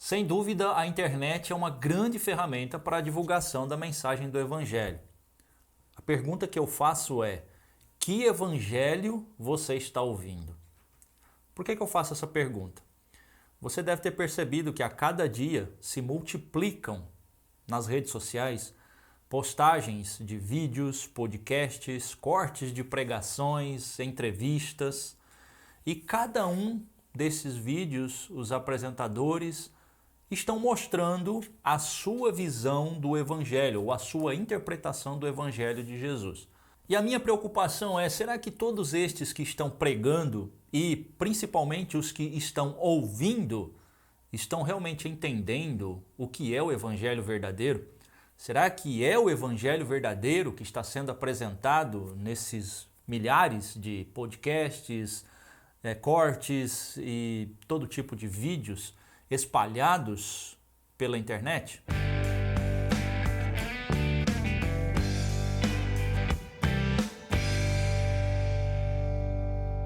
Sem dúvida, a internet é uma grande ferramenta para a divulgação da mensagem do Evangelho. A pergunta que eu faço é: que Evangelho você está ouvindo? Por que eu faço essa pergunta? Você deve ter percebido que a cada dia se multiplicam nas redes sociais postagens de vídeos, podcasts, cortes de pregações, entrevistas, e cada um desses vídeos, os apresentadores estão mostrando a sua visão do Evangelho, ou a sua interpretação do Evangelho de Jesus. E a minha preocupação é, será que todos estes que estão pregando, e principalmente os que estão ouvindo, estão realmente entendendo o que é o Evangelho verdadeiro? Será que é o Evangelho verdadeiro que está sendo apresentado nesses milhares de podcasts, cortes e todo tipo de vídeos espalhados pela internet?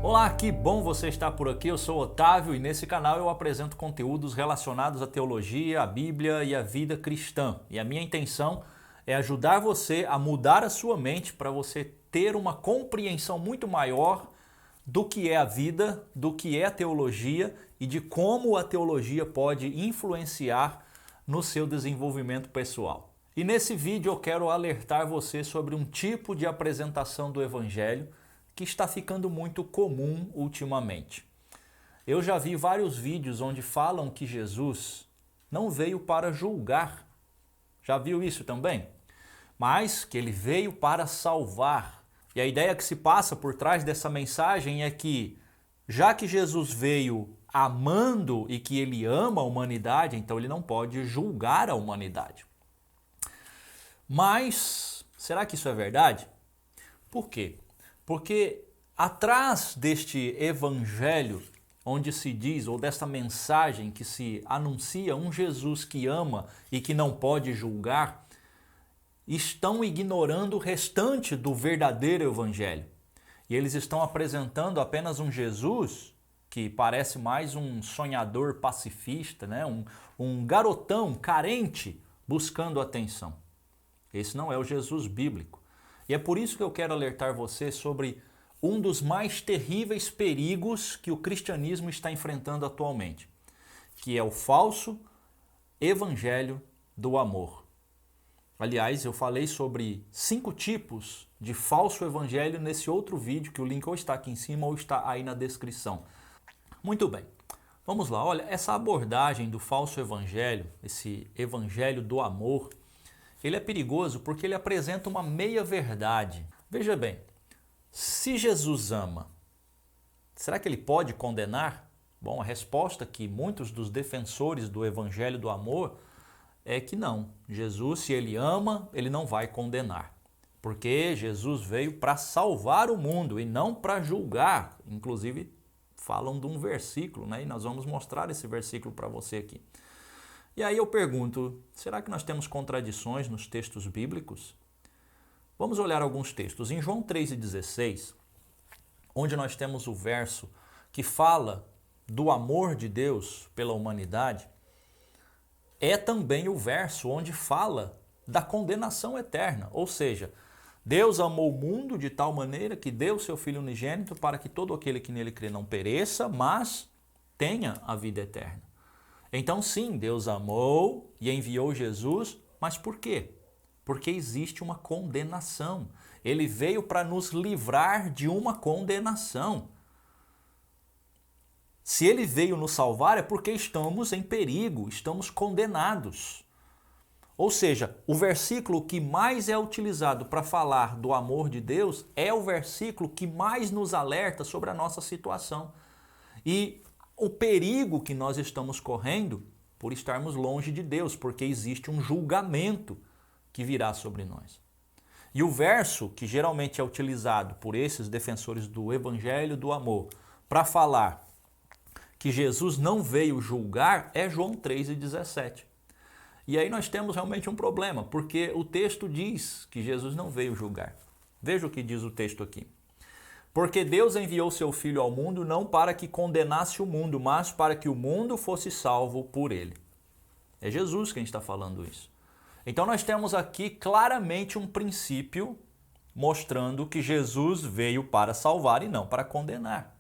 Olá, que bom você estar por aqui. Eu sou Otávio e nesse canal eu apresento conteúdos relacionados à teologia, à Bíblia e à vida cristã. E a minha intenção é ajudar você a mudar a sua mente para você ter uma compreensão muito maior do que é a vida, do que é a teologia e de como a teologia pode influenciar no seu desenvolvimento pessoal. E nesse vídeo eu quero alertar você sobre um tipo de apresentação do Evangelho que está ficando muito comum ultimamente. Eu já vi vários vídeos onde falam que Jesus não veio para julgar. Já viu isso também? Mas que ele veio para salvar. E a ideia que se passa por trás dessa mensagem é que, já que Jesus veio amando e que ele ama a humanidade, então ele não pode julgar a humanidade. Mas, será que isso é verdade? Por quê? Porque atrás deste evangelho, onde se diz, ou desta mensagem que se anuncia um Jesus que ama e que não pode julgar, estão ignorando o restante do verdadeiro evangelho. E eles estão apresentando apenas um Jesus que parece mais um sonhador pacifista, né? um garotão carente buscando atenção. Esse não é o Jesus bíblico. E é por isso que eu quero alertar você sobre um dos mais terríveis perigos que o cristianismo está enfrentando atualmente, que é o falso evangelho do amor. Aliás, eu falei sobre 5 tipos de falso evangelho nesse outro vídeo, que o link ou está aqui em cima ou está aí na descrição. Muito bem, vamos lá. Olha, essa abordagem do falso evangelho, esse evangelho do amor, ele é perigoso porque ele apresenta uma meia-verdade. Veja bem, se Jesus ama, será que ele pode condenar? Bom, a resposta que muitos dos defensores do evangelho do amor é que não. Jesus, se ele ama, ele não vai condenar. Porque Jesus veio para salvar o mundo e não para julgar. Inclusive, falam de um versículo, né? E nós vamos mostrar esse versículo para você aqui. E aí eu pergunto, será que nós temos contradições nos textos bíblicos? Vamos olhar alguns textos. Em João 3,16, onde nós temos o verso que fala do amor de Deus pela humanidade, é também o verso onde fala da condenação eterna. Ou seja, Deus amou o mundo de tal maneira que deu seu Filho unigênito para que todo aquele que nele crê não pereça, mas tenha a vida eterna. Então sim, Deus amou e enviou Jesus, mas por quê? Porque existe uma condenação. Ele veio para nos livrar de uma condenação. Se ele veio nos salvar é porque estamos em perigo, estamos condenados. Ou seja, o versículo que mais é utilizado para falar do amor de Deus é o versículo que mais nos alerta sobre a nossa situação. E o perigo que nós estamos correndo por estarmos longe de Deus, porque existe um julgamento que virá sobre nós. E o verso que geralmente é utilizado por esses defensores do evangelho do amor para falar que Jesus não veio julgar é João 3,17. E aí nós temos realmente um problema, porque o texto diz que Jesus não veio julgar. Veja o que diz o texto aqui. Porque Deus enviou seu Filho ao mundo não para que condenasse o mundo, mas para que o mundo fosse salvo por ele. É Jesus quem está falando isso. Então nós temos aqui claramente um princípio mostrando que Jesus veio para salvar e não para condenar.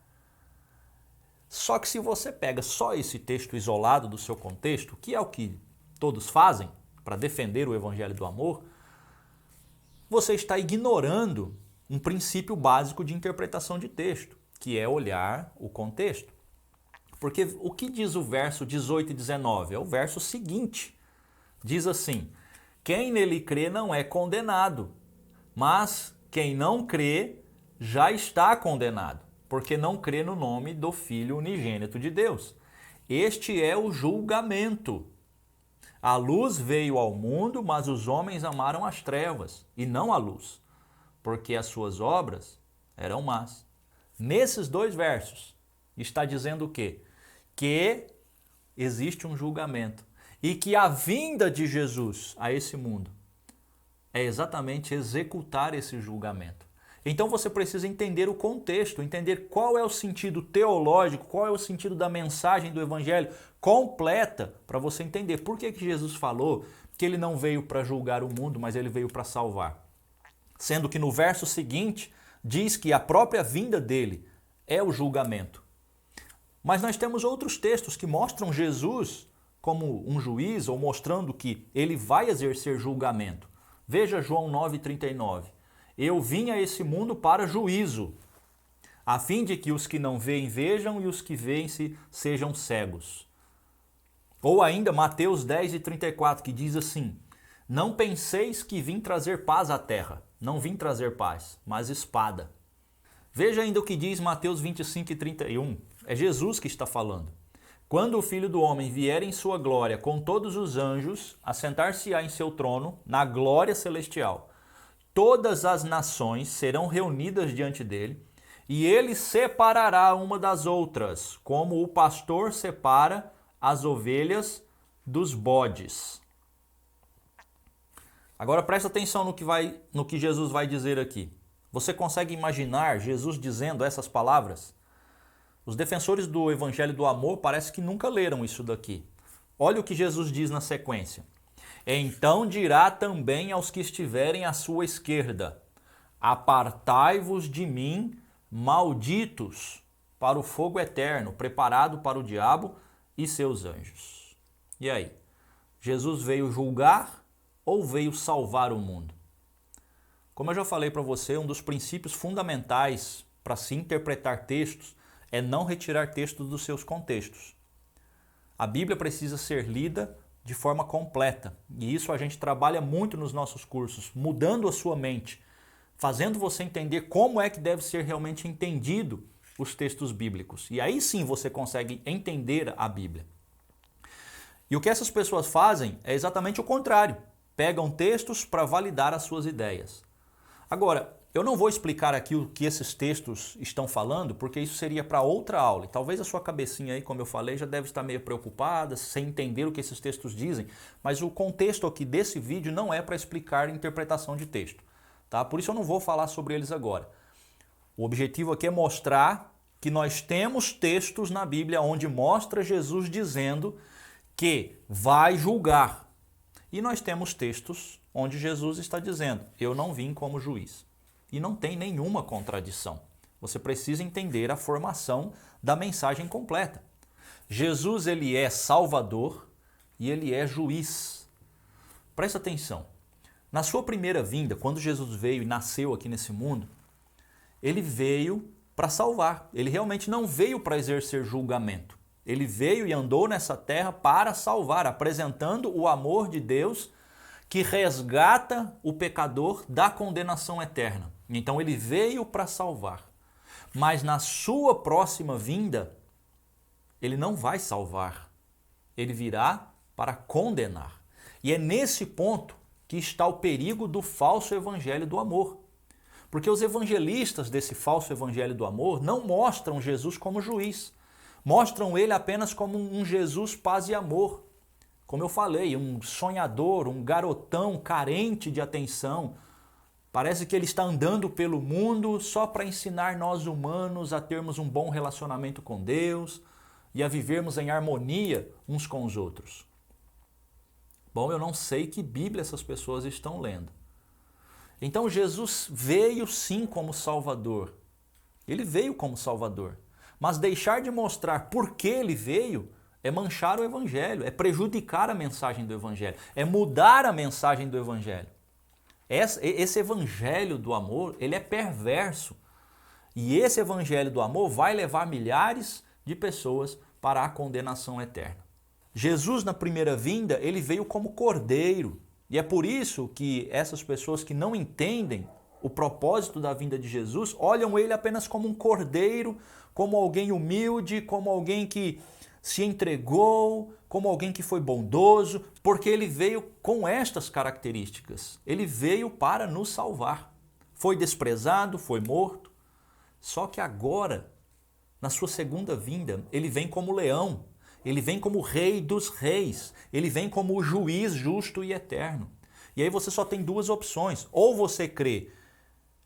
Só que se você pega só esse texto isolado do seu contexto, que é o que todos fazem para defender o evangelho do amor, você está ignorando um princípio básico de interpretação de texto, que é olhar o contexto. Porque o que diz o verso 18 e 19? É o verso seguinte. Diz assim: quem nele crê não é condenado, mas quem não crê já está condenado, porque não crê no nome do Filho unigênito de Deus. Este é o julgamento. A luz veio ao mundo, mas os homens amaram as trevas e não a luz, porque as suas obras eram más. Nesses dois versos está dizendo o quê? Que existe um julgamento e que a vinda de Jesus a esse mundo é exatamente executar esse julgamento. Então você precisa entender o contexto, entender qual é o sentido teológico, qual é o sentido da mensagem do evangelho completa para você entender por que Jesus falou que ele não veio para julgar o mundo, mas ele veio para salvar. Sendo que no verso seguinte diz que a própria vinda dele é o julgamento. Mas nós temos outros textos que mostram Jesus como um juiz ou mostrando que ele vai exercer julgamento. Veja João 9,39. Eu vim a esse mundo para juízo, a fim de que os que não veem vejam e os que veem sejam cegos. Ou ainda Mateus 10,34, que diz assim: não penseis que vim trazer paz à terra. Não vim trazer paz, mas espada. Veja ainda o que diz Mateus 25,31. É Jesus que está falando. Quando o Filho do Homem vier em sua glória com todos os anjos, assentar-se-á em seu trono, na glória celestial. Todas as nações serão reunidas diante dele, e ele separará uma das outras, como o pastor separa as ovelhas dos bodes. Agora presta atenção no que Jesus vai dizer aqui. Você consegue imaginar Jesus dizendo essas palavras? Os defensores do evangelho do amor parece que nunca leram isso daqui. Olha o que Jesus diz na sequência. Então dirá também aos que estiverem à sua esquerda: apartai-vos de mim, malditos, para o fogo eterno, preparado para o diabo e seus anjos. E aí? Jesus veio julgar ou veio salvar o mundo? Como eu já falei para você, um dos princípios fundamentais para se interpretar textos é não retirar textos dos seus contextos. A Bíblia precisa ser lida de forma completa, e isso a gente trabalha muito nos nossos cursos, mudando a sua mente, fazendo você entender como é que deve ser realmente entendido os textos bíblicos. E aí sim você consegue entender a Bíblia. E o que essas pessoas fazem é exatamente o contrário. Pegam textos para validar as suas ideias. Agora, eu não vou explicar aqui o que esses textos estão falando, porque isso seria para outra aula. E talvez a sua cabecinha aí, como eu falei, já deve estar meio preocupada, sem entender o que esses textos dizem. Mas o contexto aqui desse vídeo não é para explicar interpretação de texto, tá? Por isso eu não vou falar sobre eles agora. O objetivo aqui é mostrar que nós temos textos na Bíblia onde mostra Jesus dizendo que vai julgar. E nós temos textos onde Jesus está dizendo: eu não vim como juiz. E não tem nenhuma contradição. Você precisa entender a formação da mensagem completa. Jesus, ele é Salvador e ele é juiz. Presta atenção. Na sua primeira vinda, quando Jesus veio e nasceu aqui nesse mundo, ele veio para salvar. Ele realmente não veio para exercer julgamento. Ele veio e andou nessa terra para salvar, apresentando o amor de Deus que resgata o pecador da condenação eterna. Então ele veio para salvar. Mas na sua próxima vinda, ele não vai salvar. Ele virá para condenar. E é nesse ponto que está o perigo do falso evangelho do amor. Porque os evangelistas desse falso evangelho do amor não mostram Jesus como juiz. Mostram ele apenas como um Jesus paz e amor. Como eu falei, um sonhador, um garotão carente de atenção. Parece que ele está andando pelo mundo só para ensinar nós humanos a termos um bom relacionamento com Deus e a vivermos em harmonia uns com os outros. Bom, eu não sei que Bíblia essas pessoas estão lendo. Então Jesus veio sim como Salvador. Ele veio como Salvador. Mas deixar de mostrar por que ele veio é manchar o Evangelho, é prejudicar a mensagem do Evangelho, é mudar a mensagem do Evangelho. Esse Evangelho do amor, ele é perverso. E esse Evangelho do amor vai levar milhares de pessoas para a condenação eterna. Jesus, na primeira vinda, ele veio como cordeiro. E é por isso que essas pessoas que não entendem o propósito da vinda de Jesus, olham ele apenas como um cordeiro, como alguém humilde, como alguém que se entregou, como alguém que foi bondoso, porque ele veio com estas características. Ele veio para nos salvar. Foi desprezado, foi morto. Só que agora, na sua segunda vinda, ele vem como leão. Ele vem como rei dos reis. Ele vem como o juiz justo e eterno. E aí você só tem duas opções. Ou você crê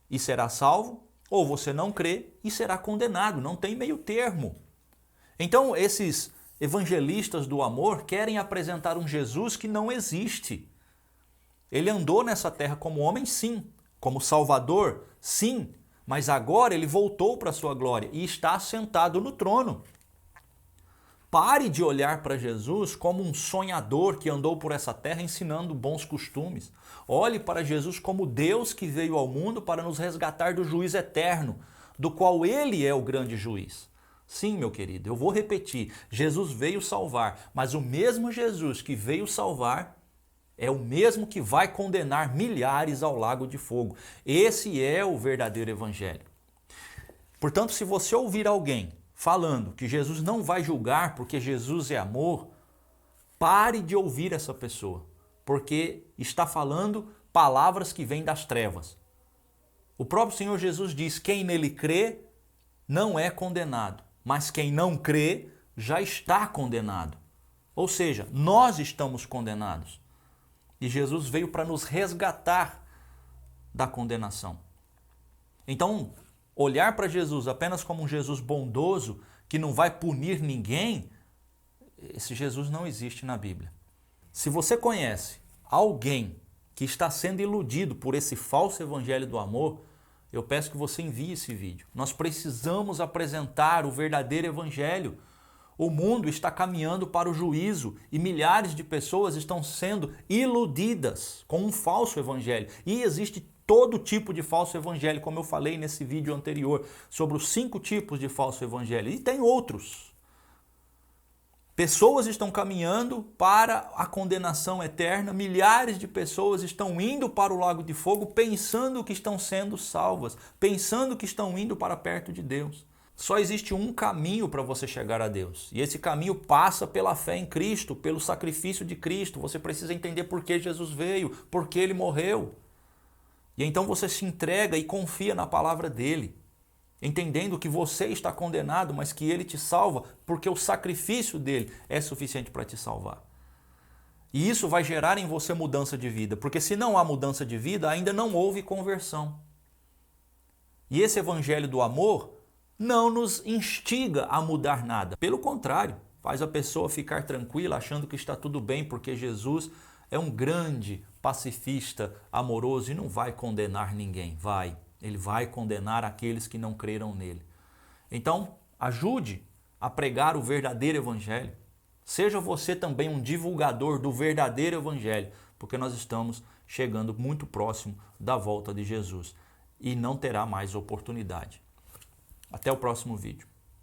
e será salvo, ou você não crê e será condenado. Não tem meio termo. Então esses evangelistas do amor querem apresentar um Jesus que não existe. Ele andou nessa terra como homem, sim. Como Salvador, sim. Mas agora ele voltou para a sua glória e está sentado no trono. Pare de olhar para Jesus como um sonhador que andou por essa terra ensinando bons costumes. Olhe para Jesus como Deus que veio ao mundo para nos resgatar do juízo eterno, do qual ele é o grande juiz. Sim, meu querido, eu vou repetir. Jesus veio salvar, mas o mesmo Jesus que veio salvar é o mesmo que vai condenar milhares ao lago de fogo. Esse é o verdadeiro evangelho. Portanto, se você ouvir alguém falando que Jesus não vai julgar porque Jesus é amor, pare de ouvir essa pessoa, porque está falando palavras que vêm das trevas. O próprio Senhor Jesus diz: quem nele crê não é condenado, mas quem não crê já está condenado. Ou seja, nós estamos condenados. E Jesus veio para nos resgatar da condenação. Então, olhar para Jesus apenas como um Jesus bondoso, que não vai punir ninguém, esse Jesus não existe na Bíblia. Se você conhece alguém que está sendo iludido por esse falso evangelho do amor, eu peço que você envie esse vídeo. Nós precisamos apresentar o verdadeiro evangelho. O mundo está caminhando para o juízo e milhares de pessoas estão sendo iludidas com um falso evangelho. E existe todo tipo de falso evangelho, como eu falei nesse vídeo anterior, sobre os 5 tipos de falso evangelho. E tem outros. Pessoas estão caminhando para a condenação eterna, milhares de pessoas estão indo para o lago de fogo pensando que estão sendo salvas, pensando que estão indo para perto de Deus. Só existe um caminho para você chegar a Deus. E esse caminho passa pela fé em Cristo, pelo sacrifício de Cristo. Você precisa entender por que Jesus veio, por que ele morreu. E então você se entrega e confia na palavra dele, entendendo que você está condenado, mas que ele te salva, porque o sacrifício dele é suficiente para te salvar. E isso vai gerar em você mudança de vida, porque se não há mudança de vida, ainda não houve conversão. E esse evangelho do amor não nos instiga a mudar nada. Pelo contrário, faz a pessoa ficar tranquila, achando que está tudo bem, porque Jesus é um grande pacifista, amoroso e não vai condenar ninguém. Ele vai condenar aqueles que não creram nele. Então, ajude a pregar o verdadeiro evangelho. Seja você também um divulgador do verdadeiro evangelho, porque nós estamos chegando muito próximo da volta de Jesus e não terá mais oportunidade. Até o próximo vídeo.